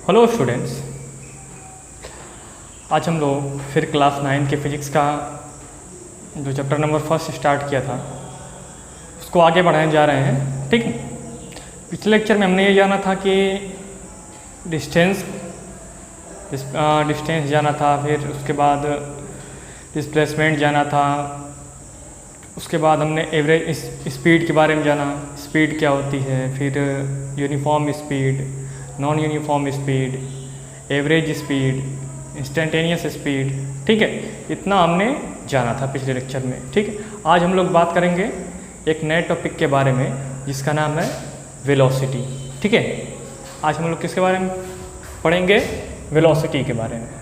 Hello students, आज हम लोग फिर क्लास 9 के फिजिक्स का जो चैप्टर नंबर फर्स्ट स्टार्ट किया था उसको आगे बढ़ाने जा रहे हैं। ठीक है, पिछले लेक्चर में हमने ये जाना था कि डिस्टेंस जाना था, फिर उसके बाद डिस्प्लेसमेंट जाना था, उसके बाद हमने एवरेज स्पीड के बारे में जाना, स्पीड क्या होती है, फिर uniform speed, non uniform speed, average speed, instantaneous speed. ठीक है, इतना हमने जाना था पिछले लेक्चर में। ठीक है, आज हम लोग बात करेंगे एक नए टॉपिक के बारे में जिसका नाम है वेलोसिटी। ठीक है, आज हम लोग किसके बारे में पढ़ेंगे? वेलोसिटी के बारे में।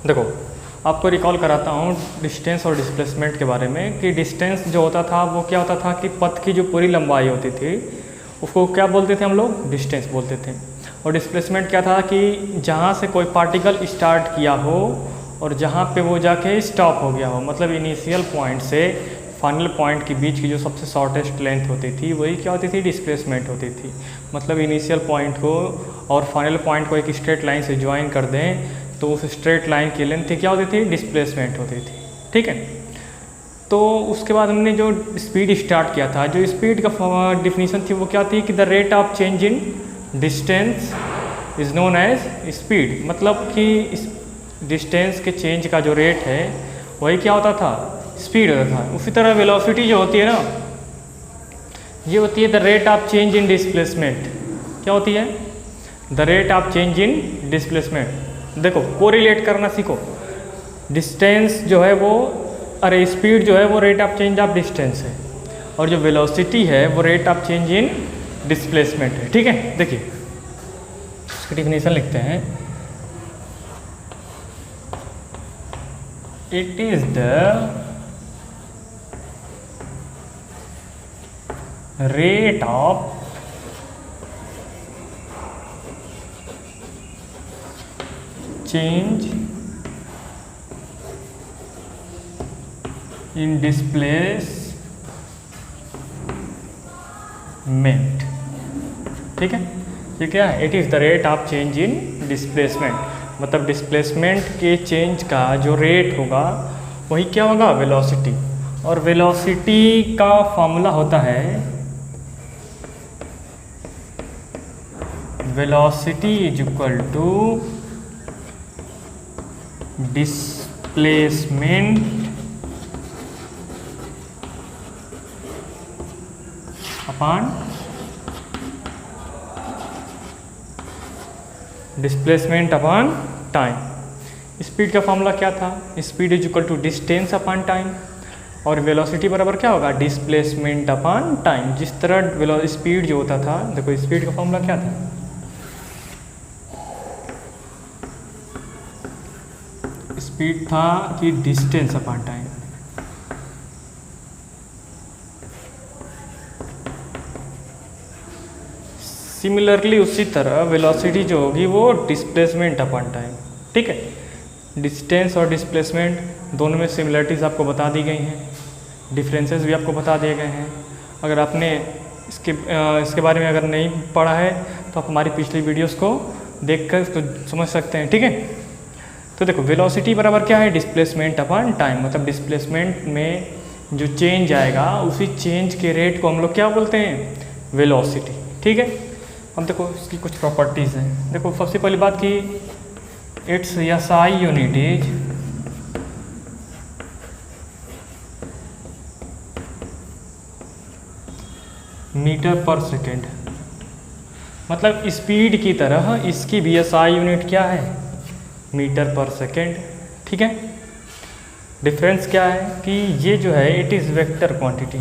देखो, आपको रिकॉल कराता हूँ डिस्टेंस और डिस्प्लेसमेंट के बारे में कि डिस्टेंस जो होता था वो क्या होता था कि पथ की जो पूरी लंबाई होती थी उसको क्या बोलते थे हम लोग? डिस्टेंस बोलते थे। और डिस्प्लेसमेंट क्या था कि जहाँ से कोई पार्टिकल स्टार्ट किया हो और जहाँ पे वो जाके स्टॉप हो गया हो, मतलब इनिशियल पॉइंट से फाइनल पॉइंट के बीच की जो सबसे शॉर्टेस्ट लेंथ होती थी वही क्या होती थी? डिस्प्लेसमेंट होती थी। मतलब इनिशियल पॉइंट को और फाइनल पॉइंट को एक स्ट्रेट लाइन से ज्वाइन कर दें तो उस स्ट्रेट लाइन की लेंथ क्या होती थी? डिस्प्लेसमेंट होती थी। ठीक है, तो उसके बाद हमने जो स्पीड स्टार्ट किया था, जो स्पीड का डिफिनीशन थी वो क्या थी कि the rate of change in distance is known as speed. मतलब कि डिस्टेंस के चेंज का जो रेट है वही क्या होता था? स्पीड होता था। उसी तरह वेलोसिटी जो होती है ना, ये होती है the rate of change in displacement. क्या होती है? The rate of change in displacement. देखो, कोरिलेट करना सीखो। डिस्टेंस जो है वो स्पीड जो है वो rate of change of distance है, और जो वेलोसिटी है वो rate of change in displacement है। ठीक है, देखिए इसकी डिफिनेशन लिखते हैं। It is the rate of change in displacement। ठीक है, ये क्या है? It is the rate of change in displacement. मतलब डिस्प्लेसमेंट के चेंज का जो रेट होगा वही क्या होगा? वेलोसिटी। और वेलोसिटी का फॉर्मूला होता है, velocity is equal to displacement upon time. Speed का फॉर्मूला क्या था? Speed is equal to distance upon time, और वेलोसिटी बराबर क्या होगा? Displacement upon time. जिस तरह स्पीड जो होता था, देखो स्पीड का फॉर्मूला क्या था? स्पीड था कि डिस्टेंस अपॉन टाइम। सिमिलरली उसी तरह वेलोसिटी जो होगी वो डिस्प्लेसमेंट अपॉन टाइम। ठीक है, डिस्टेंस और डिस्प्लेसमेंट दोनों में सिमिलरिटीज़ आपको बता दी गई हैं, डिफरेंसेस भी आपको बता दिए गए हैं। अगर आपने इसके बारे में अगर नहीं पढ़ा है तो आप हमारी पिछली वीडियोस को देखकर तो समझ सकते हैं। ठीक है, तो देखो वेलोसिटी बराबर क्या है? Displacement upon time. मतलब डिस्प्लेसमेंट में जो चेंज आएगा उसी चेंज के रेट को हम लोग क्या बोलते हैं? वेलोसिटी। ठीक है, अब देखो इसकी कुछ प्रॉपर्टीज़ हैं। देखो सबसे पहली बात कि it's SI unit is metre per second. मतलब स्पीड की तरह इसकी भी एसआई यूनिट क्या है? Metre per second. ठीक है, डिफरेंस क्या है कि ये जो है इट इज़ वेक्टर क्वांटिटी।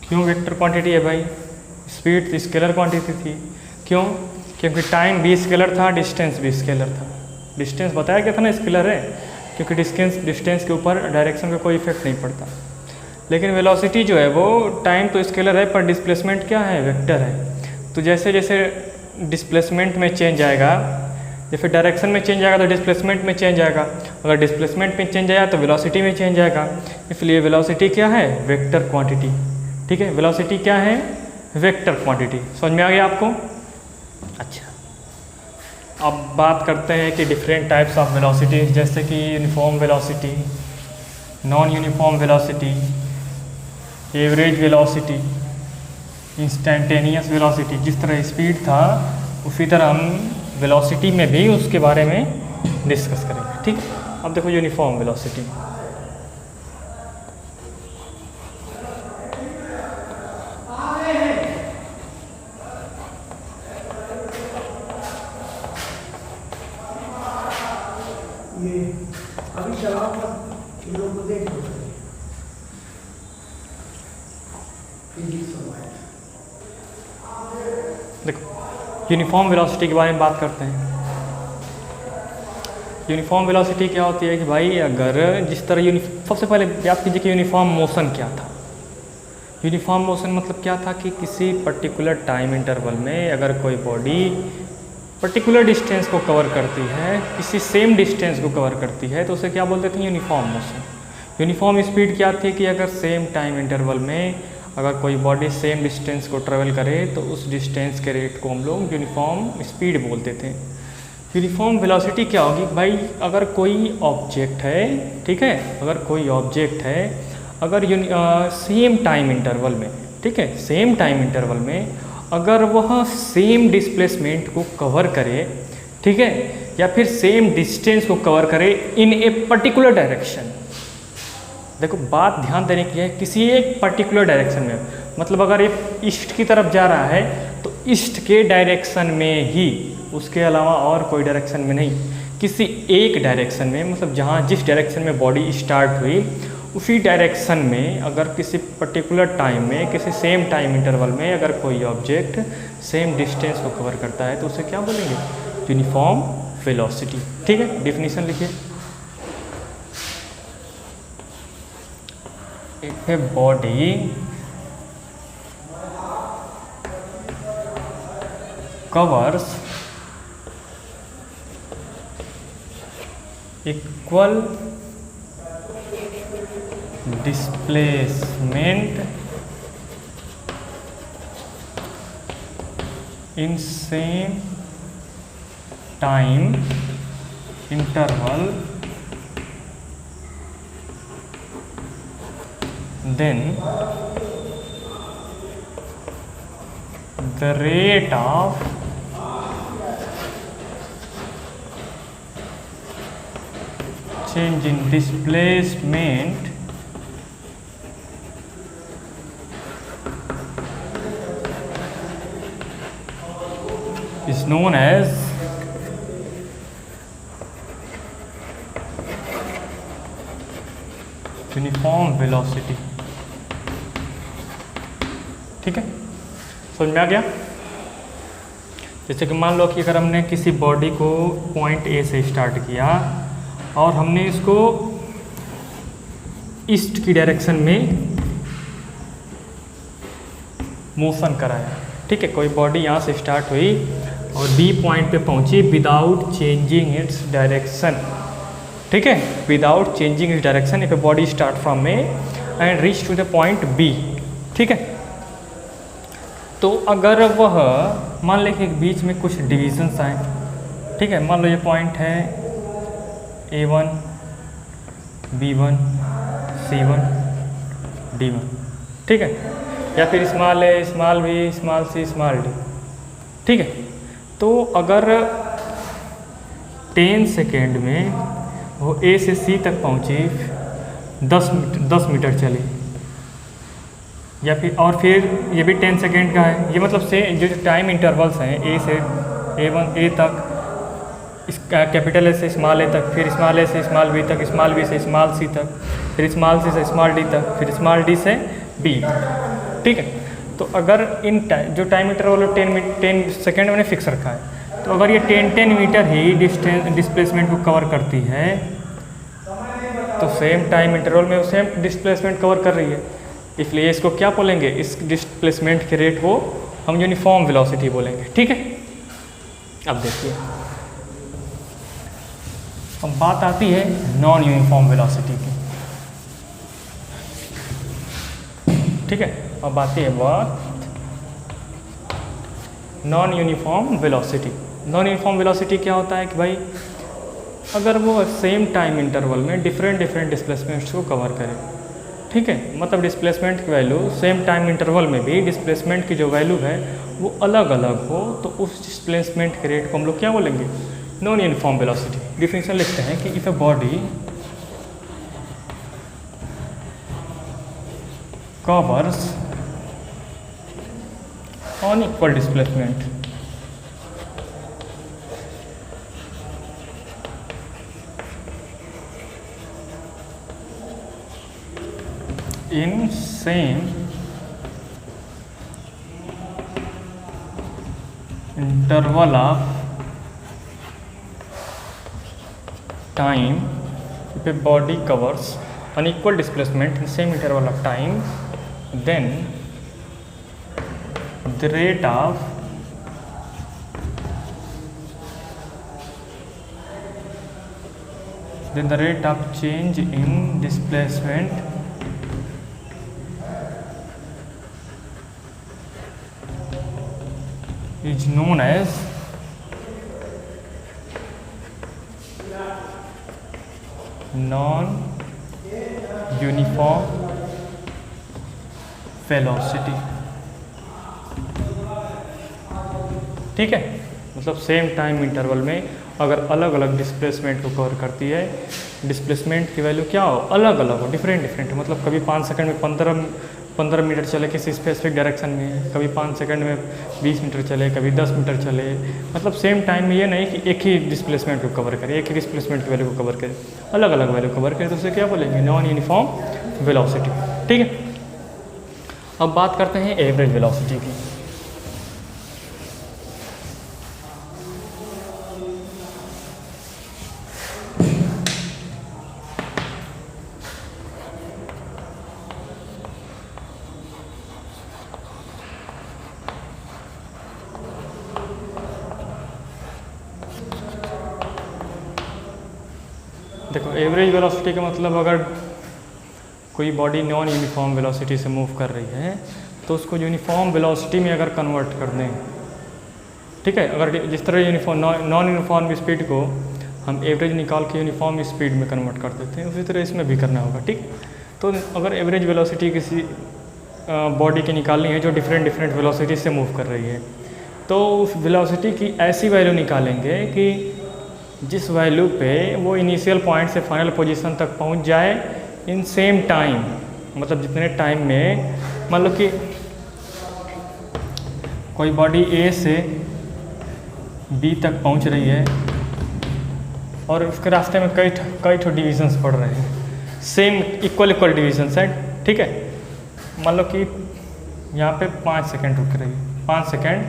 क्यों वेक्टर क्वांटिटी है भाई? स्पीड तो स्केलर क्वांटिटी थी। क्यों? क्योंकि टाइम भी स्केलर था, डिस्टेंस भी स्केलर था। डिस्टेंस बताया क्या था ना? स्केलर है, क्योंकि डिस्टेंस के ऊपर डायरेक्शन का कोई इफेक्ट नहीं पड़ता। लेकिन वेलोसिटी जो है वो टाइम तो स्केलर है पर डिस्प्लेसमेंट क्या है, वेक्टर है। तो जैसे जैसे डिस्प्लेसमेंट में चेंज आएगा, जैसे डायरेक्शन में चेंज आएगा तो डिस्प्लेसमेंट में चेंज आएगा, अगर डिस्प्लेसमेंट में चेंज आया तो वेलोसिटी में चेंज आएगा। इसलिए वेलोसिटी क्या है, वेक्टर क्वांटिटी। ठीक है, वेलोसिटी क्या है, वेक्टर क्वांटिटी। समझ में आ गया आपको? अच्छा, अब बात करते हैं कि डिफरेंट टाइप्स ऑफ वेलोसिटी, जैसे कि uniform velocity, non uniform velocity, average velocity, instantaneous velocity. जिस तरह स्पीड था उसी तरह हम वेलोसिटी में भी उसके बारे में डिस्कस करेंगे। ठीक है, अब देखो यूनिफॉर्म वेलोसिटी। ये अभी शराब का लोग को देख लो देखो यूनिफॉर्म वेलोसिटी के बारे में बात करते हैं। यूनिफॉर्म वेलोसिटी क्या होती है कि भाई अगर जिस तरह सबसे पहले याद कीजिए कि यूनिफॉर्म मोशन क्या था। यूनिफॉर्म मोशन मतलब क्या था कि किसी पर्टिकुलर टाइम इंटरवल में अगर कोई बॉडी पर्टिकुलर डिस्टेंस को कवर करती है, किसी सेम डिस्टेंस को कवर करती है, तो उसे क्या बोलते थे, यूनिफॉर्म मोशन। यूनिफॉर्म स्पीड क्या थी कि अगर सेम टाइम इंटरवल में अगर कोई बॉडी सेम डिस्टेंस को ट्रेवल करे तो उस डिस्टेंस के रेट को हम लोग यूनिफॉर्म स्पीड बोलते थे। यूनिफॉर्म वेलोसिटी क्या होगी भाई, अगर कोई ऑब्जेक्ट है, ठीक है, अगर कोई ऑब्जेक्ट है, अगर सेम टाइम इंटरवल में, ठीक है, सेम टाइम इंटरवल में अगर वह सेम डिस्प्लेसमेंट को कवर करे, ठीक है, या फिर सेम डिस्टेंस को कवर करे इन ए पर्टिकुलर डायरेक्शन। देखो बात ध्यान देने की है, किसी एक पर्टिकुलर डायरेक्शन में, मतलब अगर ये ईस्ट की तरफ जा रहा है तो ईस्ट के डायरेक्शन में ही, उसके अलावा और कोई डायरेक्शन में नहीं, किसी एक डायरेक्शन में, मतलब जहाँ जिस डायरेक्शन में बॉडी स्टार्ट हुई उसी डायरेक्शन में अगर किसी पर्टिकुलर टाइम में, किसी सेम टाइम इंटरवल में अगर कोई ऑब्जेक्ट सेम डिस्टेंस को कवर करता है तो उसे क्या बोलेंगे, यूनिफॉर्म वेलोसिटी। ठीक है, डिफिनीशन लिखिए। If a body covers equal displacement in same time interval, then the rate of change in displacement is known as uniform velocity. ठीक है, समझ में आ गया? जैसे कि मान लो कि अगर हमने किसी बॉडी को पॉइंट ए से स्टार्ट किया और हमने इसको ईस्ट की डायरेक्शन में मोशन कराया, ठीक है, कोई बॉडी यहाँ से स्टार्ट हुई और बी पॉइंट पे पहुँची विदाउट चेंजिंग इट्स डायरेक्शन, ठीक है, without changing its direction, if a body start from A and reach to the point B. ठीक है, तो अगर वह मान लें कि बीच में कुछ डिविजन्स आए, ठीक है, मान लो ये पॉइंट है A1, B1, C1, D1, ठीक है, या फिर स्मॉल ए, small B, small C, small D. ठीक है, तो अगर 10 सेकेंड में वो ए से सी तक पहुँची, 10 मीटर चली, या फिर और फिर ये भी 10 सेकेंड का है, ये मतलब से जो टाइम इंटरवल्स हैं ए से A1 ए तक, कैपिटल ए से स्मॉल ए तक, फिर स्मॉल ए से स्मॉल बी तक, स्मॉल बी से स्मॉल सी तक, फिर स्मॉल सी से स्मॉल डी तक, फिर स्मॉल डी से बी। ठीक है, तो अगर इन जो टाइम इंटरवल 10 सेकेंड मैंने फिक्स रखा है, तो अगर ये 10 मीटर ही डिस्प्लेसमेंट को कवर करती है तो सेम टाइम इंटरवल में वो सेम डिस्प्लेसमेंट कवर कर रही है। इसलिए इसको क्या बोलेंगे, इस डिस्प्लेसमेंट के रेट को हम यूनिफॉर्म वेलोसिटी बोलेंगे। ठीक है, अब देखिए अब बात आती है नॉन यूनिफॉर्म वेलोसिटी की। ठीक है, अब आती है बात non uniform velocity. Non uniform velocity क्या होता है कि भाई अगर वो सेम टाइम इंटरवल में डिफरेंट डिस्प्लेसमेंट्स को कवर करे। ठीक है, मतलब डिस्प्लेसमेंट की वैल्यू सेम टाइम इंटरवल में भी डिस्प्लेसमेंट की जो वैल्यू है वो अलग अलग हो, तो उस डिस्प्लेसमेंट के रेट को हम लोग क्या बोलेंगे, नॉन यूनिफॉर्म वेलोसिटी। डिफिनेशन लिखते हैं कि if a body covers unequal displacement in same interval of time, if a body covers unequal displacement in same interval of time, then the rate of change in displacement is known as non-uniform velocity. ठीक है, मतलब same time interval में अगर अलग अलग displacement को cover करती है, डिस्प्लेसमेंट की वैल्यू क्या हो, अलग अलग हो, डिफरेंट, मतलब कभी 5 सेकंड में 15 मीटर चले किसी स्पेसिफिक डायरेक्शन में, कभी 5 सेकंड में 20 मीटर चले, कभी 10 मीटर चले, मतलब सेम टाइम में ये नहीं कि एक ही डिस्प्लेसमेंट को कवर करे, एक ही डिस्प्लेसमेंट की वैल्यू को कवर करे, अलग अलग वैल्यू कवर करे, तो उसे क्या बोलेंगे, नॉन यूनिफॉर्म वेलोसिटी। ठीक है, अब बात करते हैं एवरेज वेलोसिटी की। देखो एवरेज वेलोसिटी का मतलब अगर कोई बॉडी नॉन यूनिफॉर्म वेलोसिटी से मूव कर रही है तो उसको यूनिफॉर्म वेलोसिटी में अगर कन्वर्ट कर दें, ठीक है, अगर जिस तरह यूनिफॉर्म नॉन यूनिफॉर्म स्पीड को हम एवरेज निकाल के यूनिफॉर्म स्पीड में कन्वर्ट कर देते हैं, उसी तरह इसमें भी करना होगा। ठीक, तो अगर एवरेज वेलोसिटी किसी बॉडी की निकालनी है जो डिफरेंट वेलोसिटी से मूव कर रही है, तो उस वेलोसिटी की ऐसी वैल्यू निकालेंगे कि जिस वैल्यू पे वो इनिशियल पॉइंट से फाइनल पोजीशन तक पहुंच जाए इन सेम टाइम, मतलब जितने टाइम में, मान लो कि कोई बॉडी ए से बी तक पहुंच रही है और उसके रास्ते में कई ठो डिविजन्स पड़ रहे हैं, सेम इक्वल डिविजन्स है। ठीक है, मान लो कि यहाँ पे 5 सेकेंड रुक रही है, 5 सेकेंड,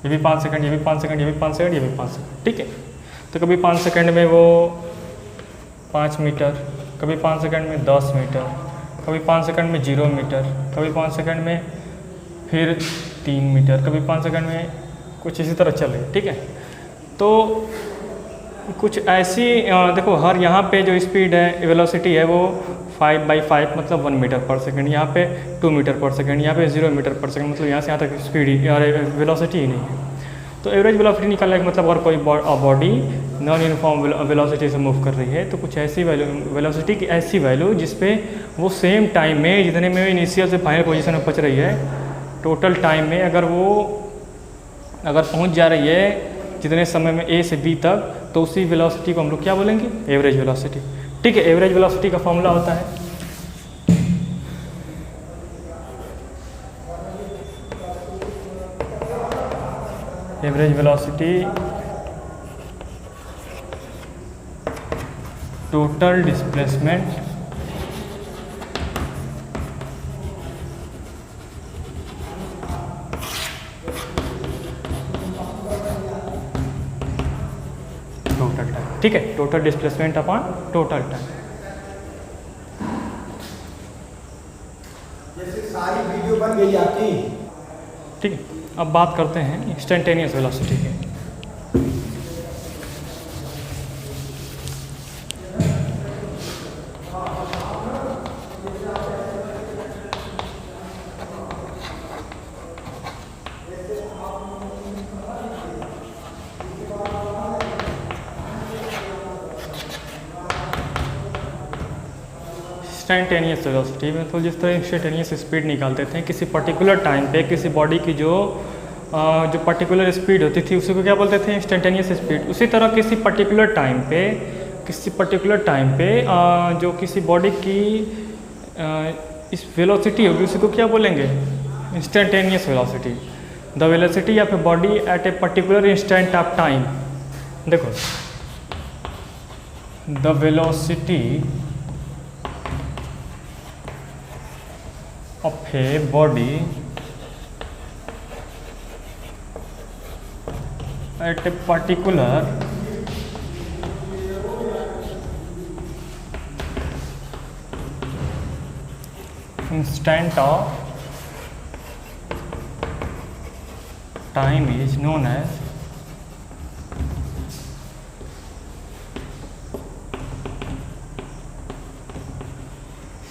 ये भी 5 सेकेंड, ये भी 5 सेकेंड, ये भी 5 सेकेंड, ये भी 5 सेकेंड। ठीक है, तो कभी 5 सेकेंड में वो 5 मीटर, कभी 5 सेकेंड में 10 मीटर, कभी 5 सेकेंड में 0 मीटर, कभी 5 सेकेंड में फिर 3 मीटर, कभी 5 सेकेंड में कुछ इसी तरह चले। ठीक है, तो कुछ ऐसी देखो हर यहाँ पे जो स्पीड है, वेलोसिटी है वो 5/5 मतलब 1 मीटर पर सेकेंड, यहाँ पे 2 मीटर पर सेकेंड, यहाँ पे 0 मीटर पर सेकेंड, मतलब यहाँ से यहाँ तक स्पीड ही वेलोसिटी ही नहीं है। तो एवरेज वेलोसिटी निकालने का मतलब अगर कोई बॉडी नॉन यूनिफॉर्म वेलोसिटी से मूव कर रही है तो कुछ ऐसी वेलोसिटी की ऐसी वैल्यू जिस पे वो सेम टाइम में जितने में इनिशियल से फाइनल पोजीशन में पहुंच रही है, टोटल टाइम में अगर पहुंच जा रही है जितने समय में ए से बी तक, तो उसी वेलोसिटी को हम लोग क्या बोलेंगे, एवरेज वेलोसिटी। ठीक है, एवरेज वेलोसिटी का फॉर्मूला होता है average velocity total displacement total time. ठीक है, total displacement upon total time. बन गई आपकी। ठीक है, अब बात करते हैं इंस्टेंटेनियस वेलोसिटी की। इंस्टेंटेनियस वेलोसिटी में तो जिस तरह इंस्टेंटेनियस स्पीड निकालते थे किसी पर्टिकुलर टाइम पे किसी बॉडी की जो पर्टिकुलर स्पीड होती थी उसी को क्या बोलते थे, इंस्टेंटेनियस स्पीड। उसी तरह किसी पर्टिकुलर टाइम पे जो किसी बॉडी की इस वेलोसिटी होगी उसी को क्या बोलेंगे, instantaneous velocity. The velocity of a body at a particular instant of time. देखो, the velocity of a body at a particular instant of time is known as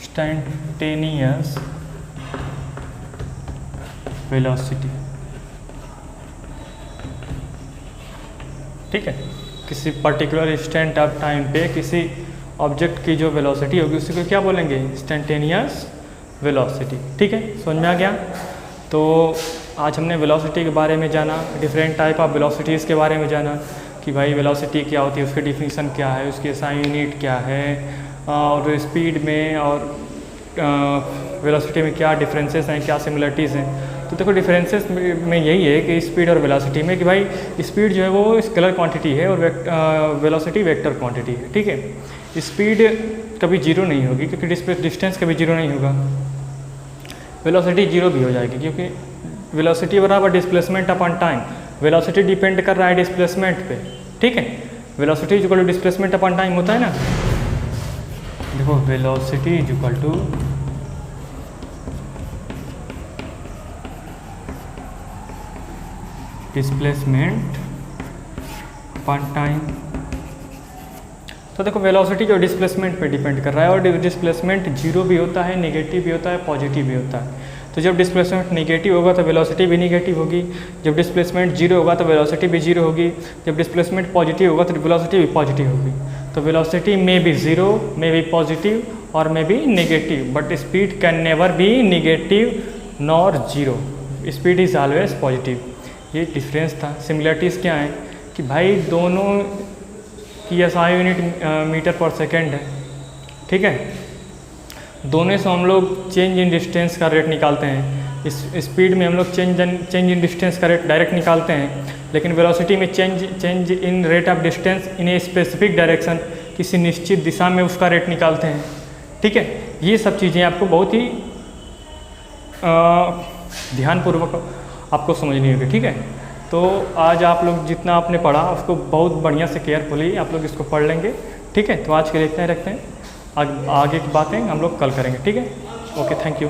instantaneous velocity. ठीक है, किसी पर्टिकुलर इंस्टेंट ऑफ टाइम पे किसी object की जो velocity होगी उसी को क्या बोलेंगे, इंस्टेंटेनियस वेलोसिटी। ठीक है, समझ में आ गया। तो आज हमने वेलोसिटी के बारे में जाना, डिफरेंट टाइप ऑफ वेलोसिटीज़ के बारे में जाना कि भाई वेलोसिटी क्या होती है, उसकी डिफिनीशन क्या है, उसकी एसआई यूनिट क्या है, और स्पीड में और वेलोसिटी में क्या डिफरेंसेस हैं, क्या सिमिलरिटीज़ हैं। तो देखो, डिफरेंसेस में यही है कि स्पीड और वेलोसिटी में कि भाई स्पीड जो है वो स्केलर क्वांटिटी है और वेलोसिटी वेक्टर क्वांटिटी है। ठीक है, स्पीड कभी जीरो नहीं होगी क्योंकि डिस्टेंस कभी जीरो नहीं होगा। वेलोसिटी जीरो भी हो जाएगी क्योंकि वेलोसिटी बराबर displacement upon time. Velocity depend कर रहा है डिस्प्लेसमेंट पे। ठीक है, velocity is equal to displacement upon time होता है ना। देखो, velocity is equal to displacement upon time. तो देखो, वेलोसिटी जो डिस्प्लेसमेंट पे डिपेंड कर रहा है और डिस्प्लेसमेंट जीरो भी होता है, नेगेटिव भी होता है, पॉजिटिव भी होता है। तो जब डिस्प्लेसमेंट नेगेटिव होगा तो वेलोसिटी भी नेगेटिव होगी, जब डिस्प्लेसमेंट जीरो होगा तो वेलोसिटी भी जीरो होगी, जब डिस्प्लेसमेंट पॉजिटिव होगा तो वेलोसिटी भी पॉजिटिव होगी। तो velocity may be zero, may be positive और may be negative, but speed can never be negative nor zero. Speed is always positive. ये डिफरेंस था। सिमिलरिटीज़ क्या है कि भाई दोनों की SI unit metre per second है। ठीक है, दोनों से हम लोग चेंज इन डिस्टेंस का रेट निकालते हैं। इस स्पीड में हम लोग चेंज इन डिस्टेंस का रेट डायरेक्ट निकालते हैं, लेकिन वेलोसिटी में change in rate of distance in a specific direction, किसी निश्चित दिशा में उसका रेट निकालते हैं। ठीक है, ये सब चीज़ें आपको बहुत ही ध्यानपूर्वक आपको समझनी होगी। ठीक है, तो आज आप लोग जितना आपने पढ़ा उसको बहुत बढ़िया से केयरफुली आप लोग इसको पढ़ लेंगे। ठीक है, तो आज के लिए इतना ही रखते हैं, आगे की बातें हम लोग कल करेंगे। ठीक है, ओके, थैंक यू।